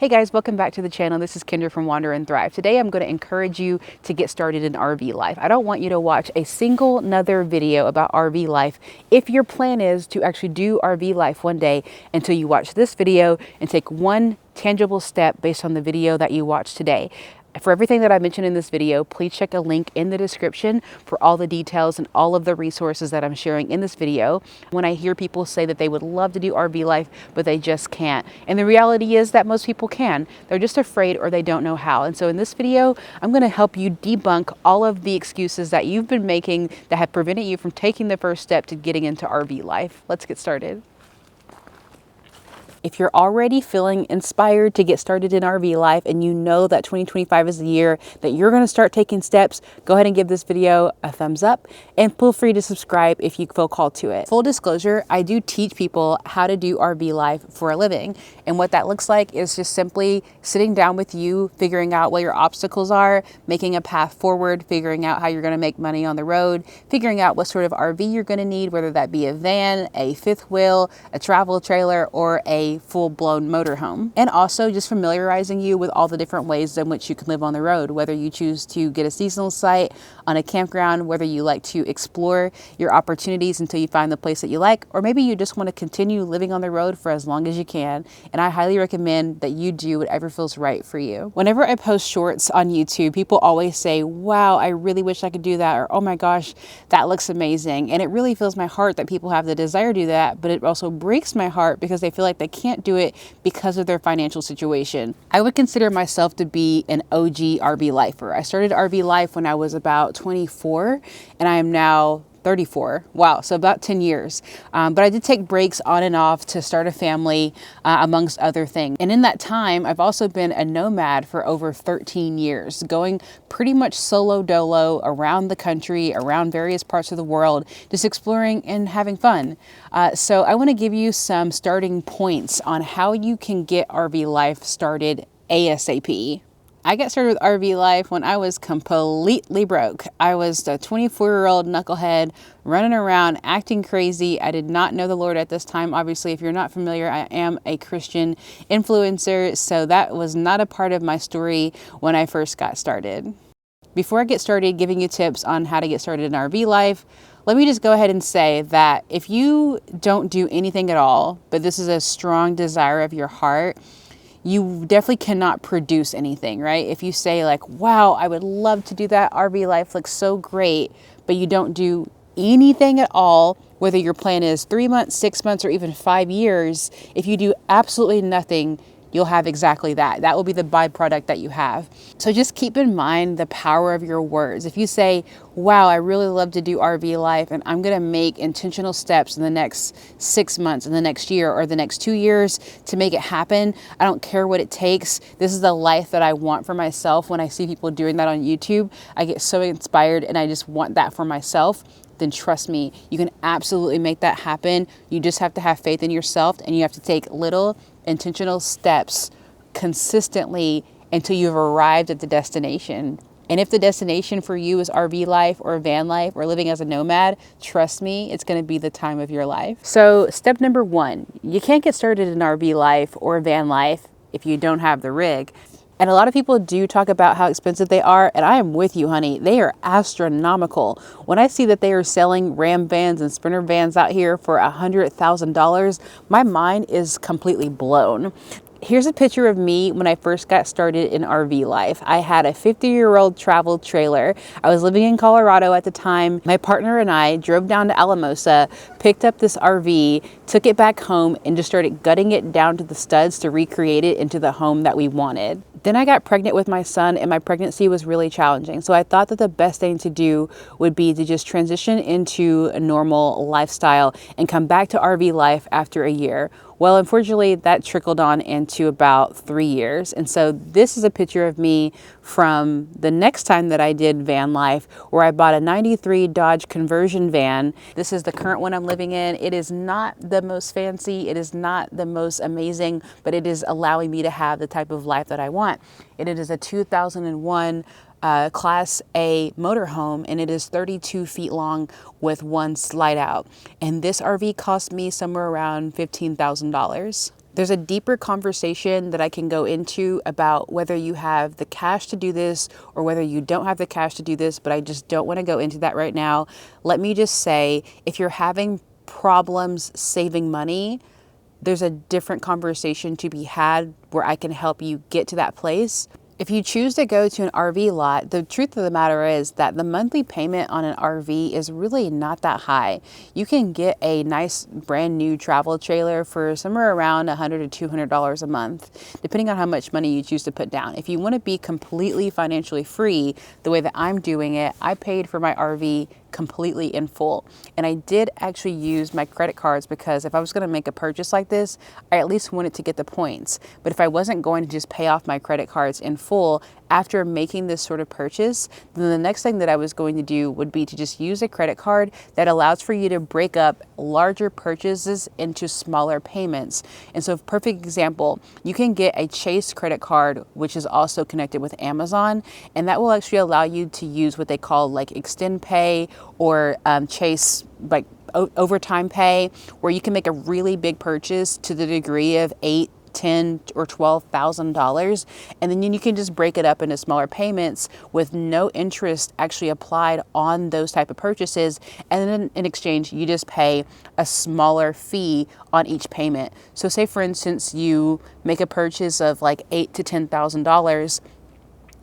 Hey guys, welcome back to the channel. This is Kendra from Wander and Thrive. Today I'm going to encourage you to get started in RV life. I don't want you to watch a single another video about RV life if your plan is to actually do RV life one day until you watch this video and take one tangible step based on the video that you watch today. For everything that I mentioned in this video, please check a link in the description for all the details and all of the resources that I'm sharing in this video. When I hear people say that they would love to do RV life, but they just can't. And the reality is that most people can. They're just afraid or they don't know how. And so in this video, I'm going to help you debunk all of the excuses that you've been making that have prevented you from taking the first step to getting into RV life. Let's get started. If you're already feeling inspired to get started in RV life and you know that 2025 is the year that you're going to start taking steps, go ahead and give this video a thumbs up and feel free to subscribe if you feel called to it. Full disclosure, I do teach people how to do RV life for a living. And what that looks like is just simply sitting down with you, figuring out what your obstacles are, making a path forward, figuring out how you're going to make money on the road, figuring out what sort of RV you're going to need, whether that be a van, a fifth wheel, a travel trailer, or a full-blown motorhome, and also just familiarizing you with all the different ways in which you can live on the road, whether you choose to get a seasonal site on a campground, whether you like to explore your opportunities until you find the place that you like, or maybe you just want to continue living on the road for as long as you can. And I highly recommend that you do whatever feels right for you. Whenever I post shorts on YouTube, people always say, wow, I really wish I could do that, or oh my gosh, that looks amazing. And it really fills my heart that people have the desire to do that, but it also breaks my heart because they feel like they can't do it because of their financial situation. I would consider myself to be an OG RV lifer. I started RV life when I was about 24 and I am now 34. Wow. So about 10 years. But I did take breaks on and off to start a family, amongst other things. And in that time, I've also been a nomad for over 13 years, going pretty much solo dolo around the country, around various parts of the world, just exploring and having fun. So I want to give you some starting points on how you can get RV life started ASAP. I got started with RV life when I was completely broke. I was a 24-year-old knucklehead running around acting crazy. I did not know the Lord at this time. Obviously, if you're not familiar, I am a Christian influencer, so that was not a part of my story when I first got started. Before I get started giving you tips on how to get started in RV life, let me just go ahead and say that if you don't do anything at all, but this is a strong desire of your heart, you definitely cannot produce anything, right? If you say like, wow, I would love to do that, RV life looks so great, but you don't do anything at all, whether your plan is 3 months, 6 months, or even 5 years, if you do absolutely nothing, you'll have exactly that. That will be the byproduct that you have. So just keep in mind the power of your words. If you say, wow, I really love to do RV life and I'm going to make intentional steps in the next 6 months, in the next year, or the next 2 years to make it happen. I don't care what it takes. This is the life that I want for myself. When I see people doing that on YouTube, I get so inspired and I just want that for myself. Then trust me, you can absolutely make that happen. You just have to have faith in yourself and you have to take little intentional steps consistently until you've arrived at the destination. And if the destination for you is RV life or van life or living as a nomad, trust me, it's going to be the time of your life. So step number 1, you can't get started in RV life or van life if you don't have the rig. And a lot of people do talk about how expensive they are, and I am with you, honey. They are astronomical. When I see that they are selling Ram vans and Sprinter vans out here for $100,000, my mind is completely blown. Here's a picture of me when I first got started in RV life. I had a 50-year-old travel trailer. I was living in Colorado at the time. My partner and I drove down to Alamosa, picked up this RV, took it back home, and just started gutting it down to the studs to recreate it into the home that we wanted. Then I got pregnant with my son and my pregnancy was really challenging. So I thought that the best thing to do would be to just transition into a normal lifestyle and come back to RV life after a year. Well, unfortunately, that trickled on into about 3 years. And so this is a picture of me from the next time that I did van life, where I bought a 93 Dodge conversion van. This is the current one I'm living in. It is not the most fancy. It is not the most amazing, but it is allowing me to have the type of life that I want. And it is a 2001 Class A motorhome, and it is 32 feet long with one slide out. And this RV cost me somewhere around $15,000. There's a deeper conversation that I can go into about whether you have the cash to do this or whether you don't have the cash to do this, but I just don't want to go into that right now. Let me just say, if you're having problems saving money, there's a different conversation to be had where I can help you get to that place. If you choose to go to an RV lot, the truth of the matter is that the monthly payment on an RV is really not that high. You can get a nice brand new travel trailer for somewhere around $100 to $200 a month, depending on how much money you choose to put down. If you want to be completely financially free, the way that I'm doing it, I paid for my RV completely in full. And I did actually use my credit cards because if I was going to make a purchase like this, I at least wanted to get the points. But if I wasn't going to just pay off my credit cards in full after making this sort of purchase, then the next thing that I was going to do would be to just use a credit card that allows for you to break up larger purchases into smaller payments. And so, perfect example, you can get a Chase credit card, which is also connected with Amazon, and that will actually allow you to use what they call like Extend Pay or Chase like overtime pay, where you can make a really big purchase to the degree of $8,000, $10,000 or $12,000, and then you can just break it up into smaller payments with no interest actually applied on those type of purchases, and then in exchange you just pay a smaller fee on each payment. So say for instance you make a purchase of like $8,000 to $10,000,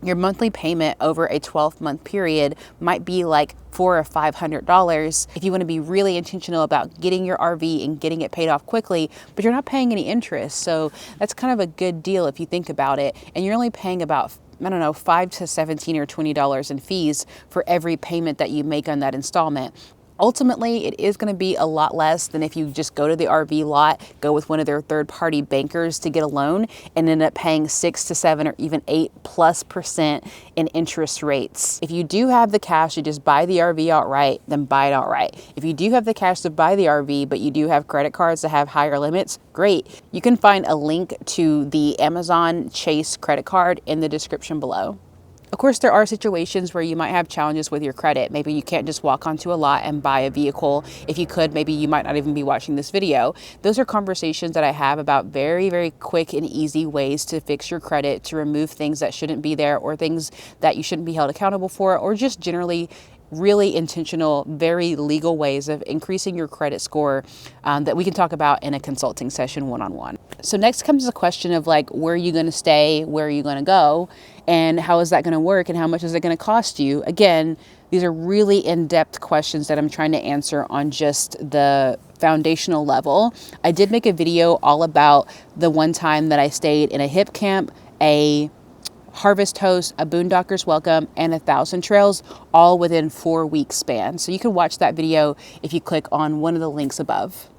your monthly payment over a 12-month period might be like $400 or $500 if you want to be really intentional about getting your RV and getting it paid off quickly, but you're not paying any interest. So that's kind of a good deal if you think about it. And you're only paying about, I don't know, $5 to $17 or $20 in fees for every payment that you make on that installment. Ultimately, it is going to be a lot less than if you just go to the RV lot, go with one of their third-party bankers to get a loan, and end up paying 6 to 7 or even 8+% in interest rates. If you do have the cash to just buy the RV outright, then buy it outright. If you do have the cash to buy the RV, but you do have credit cards that have higher limits, great. You can find a link to the Amazon Chase credit card in the description below. Of course, there are situations where you might have challenges with your credit. Maybe you can't just walk onto a lot and buy a vehicle. If you could, maybe you might not even be watching this video. Those are conversations that I have about very, very quick and easy ways to fix your credit, to remove things that shouldn't be there or things that you shouldn't be held accountable for, or just generally really intentional, very legal ways of increasing your credit score that we can talk about in a consulting session one-on-one. So next comes the question of like, where are you going to stay? Where are you going to go? And how is that going to work? And how much is it going to cost you? Again, these are really in-depth questions that I'm trying to answer on just the foundational level. I did make a video all about the one time that I stayed in a HIPCAMP, a Harvest Host, a Boondocker's Welcome, and 1,000 Trails, all within 4-week span. So you can watch that video if you click on one of the links above.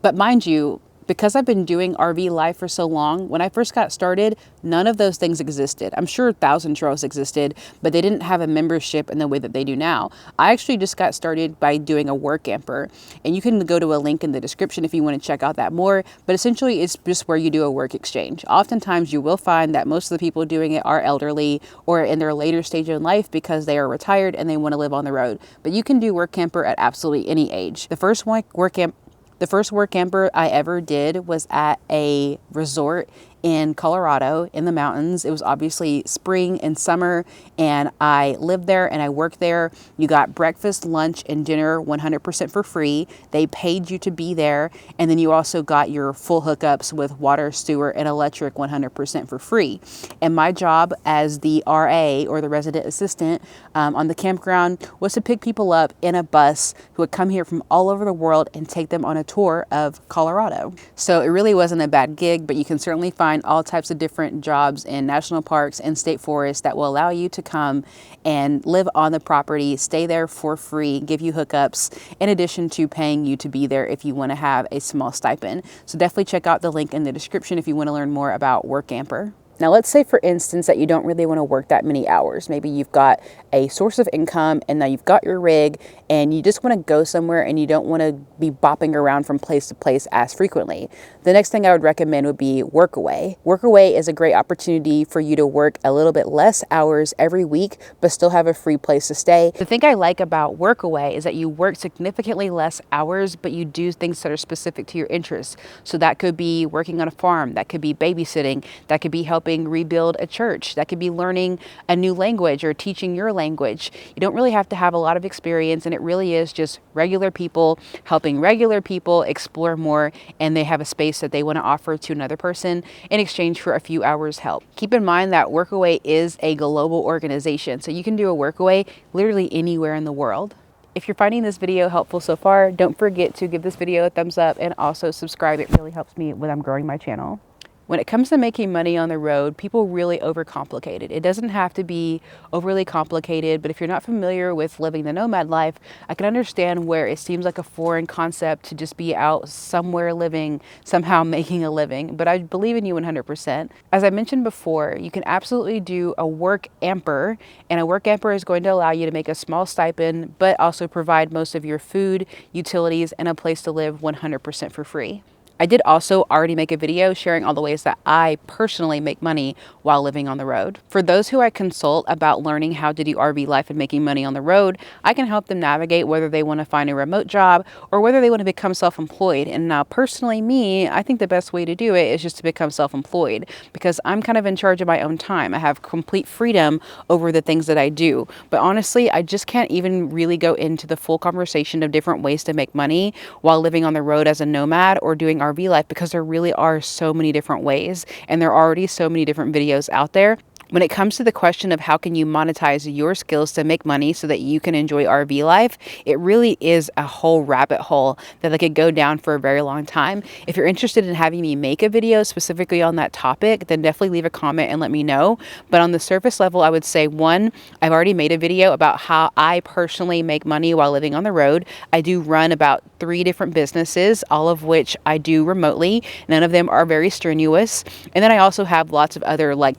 But mind you, because I've been doing RV life for so long, when I first got started, none of those things existed. I'm sure 1,000 Trails existed, but they didn't have a membership in the way that they do now. I actually just got started by doing a Workamper, and you can go to a link in the description if you want to check out that more, but essentially it's just where you do a work exchange. Oftentimes you will find that most of the people doing it are elderly or in their later stage in life because they are retired and they want to live on the road. But you can do Workamper at absolutely any age. The first Workamper I ever did was at a resort in Colorado in the mountains. It was obviously spring and summer, and I lived there and I worked there. You got breakfast, lunch, and dinner 100% for free. They paid you to be there, and then you also got your full hookups with water, sewer, and electric 100% for free. And my job as the RA, or the resident assistant, on the campground was to pick people up in a bus who would come here from all over the world and take them on a tour of Colorado. So it really wasn't a bad gig, but you can certainly find all types of different jobs in national parks and state forests that will allow you to come and live on the property, stay there for free, give you hookups, in addition to paying you to be there if you want to have a small stipend. So definitely check out the link in the description if you want to learn more about Workamper. Now, let's say, for instance, that you don't really want to work that many hours. Maybe you've got a source of income and now you've got your rig and you just want to go somewhere and you don't want to be bopping around from place to place as frequently. The next thing I would recommend would be Workaway. Workaway is a great opportunity for you to work a little bit less hours every week, but still have a free place to stay. The thing I like about Workaway is that you work significantly less hours, but you do things that are specific to your interests. So that could be working on a farm, that could be babysitting, that could be helping rebuild a church, that could be learning a new language or teaching your language. You don't really have to have a lot of experience, and it really is just regular people helping regular people explore more, and they have a space that they want to offer to another person in exchange for a few hours help. Keep in mind that Workaway is a global organization, so you can do a Workaway literally anywhere in the world. If you're finding this video helpful so far, don't forget to give this video a thumbs up and also subscribe. It really helps me when I'm growing my channel. When it comes to making money on the road, people really overcomplicate it. It doesn't have to be overly complicated, but if you're not familiar with living the nomad life, I can understand where it seems like a foreign concept to just be out somewhere living, somehow making a living, but I believe in you 100%. As I mentioned before, you can absolutely do a Workamper, and a Workamper is going to allow you to make a small stipend, but also provide most of your food, utilities, and a place to live 100% for free. I did also already make a video sharing all the ways that I personally make money while living on the road. For those who I consult about learning how to do RV life and making money on the road, I can help them navigate whether they want to find a remote job or whether they want to become self-employed. And now personally me, I think the best way to do it is just to become self-employed because I'm kind of in charge of my own time. I have complete freedom over the things that I do. But honestly, I just can't even really go into the full conversation of different ways to make money while living on the road as a nomad or doing RV life because there really are so many different ways and there are already so many different videos out there. When it comes to the question of how can you monetize your skills to make money so that you can enjoy RV life, it really is a whole rabbit hole that I could go down for a very long time. If you're interested in having me make a video specifically on that topic, then definitely leave a comment and let me know. But on the surface level, I would say, one, I've already made a video about how I personally make money while living on the road. I do run about 3 different businesses, all of which I do remotely. None of them are very strenuous. And then I also have lots of other like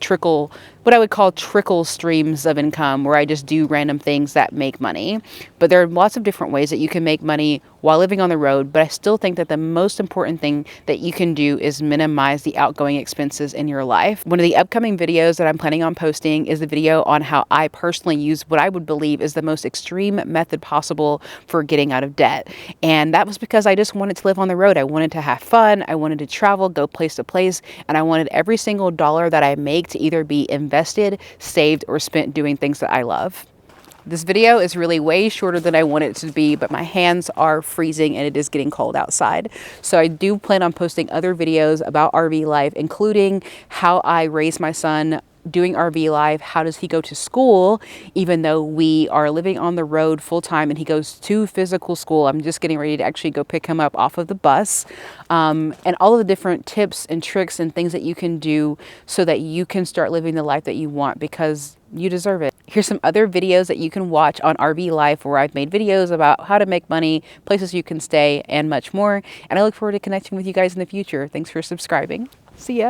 what I would call trickle streams of income where I just do random things that make money. But there are lots of different ways that you can make money while living on the road. But I still think that the most important thing that you can do is minimize the outgoing expenses in your life. One of the upcoming videos that I'm planning on posting is the video on how I personally use what I would believe is the most extreme method possible for getting out of debt. And that was because I just wanted to live on the road. I wanted to have fun. I wanted to travel, go place to place. And I wanted every single dollar that I make to either be invested, saved, or spent doing things that I love. This video is really way shorter than I want it to be, but my hands are freezing and it is getting cold outside. So I do plan on posting other videos about RV life, including how I raise my son doing RV life. How does he go to school, even though we are living on the road full time and he goes to physical school? I'm just getting ready to actually go pick him up off of the bus. And all of the different tips and tricks and things that you can do so that you can start living the life that you want because you deserve it. Here's some other videos that you can watch on RV life where I've made videos about how to make money, places you can stay, and much more. And I look forward to connecting with you guys in the future. Thanks for subscribing. See ya.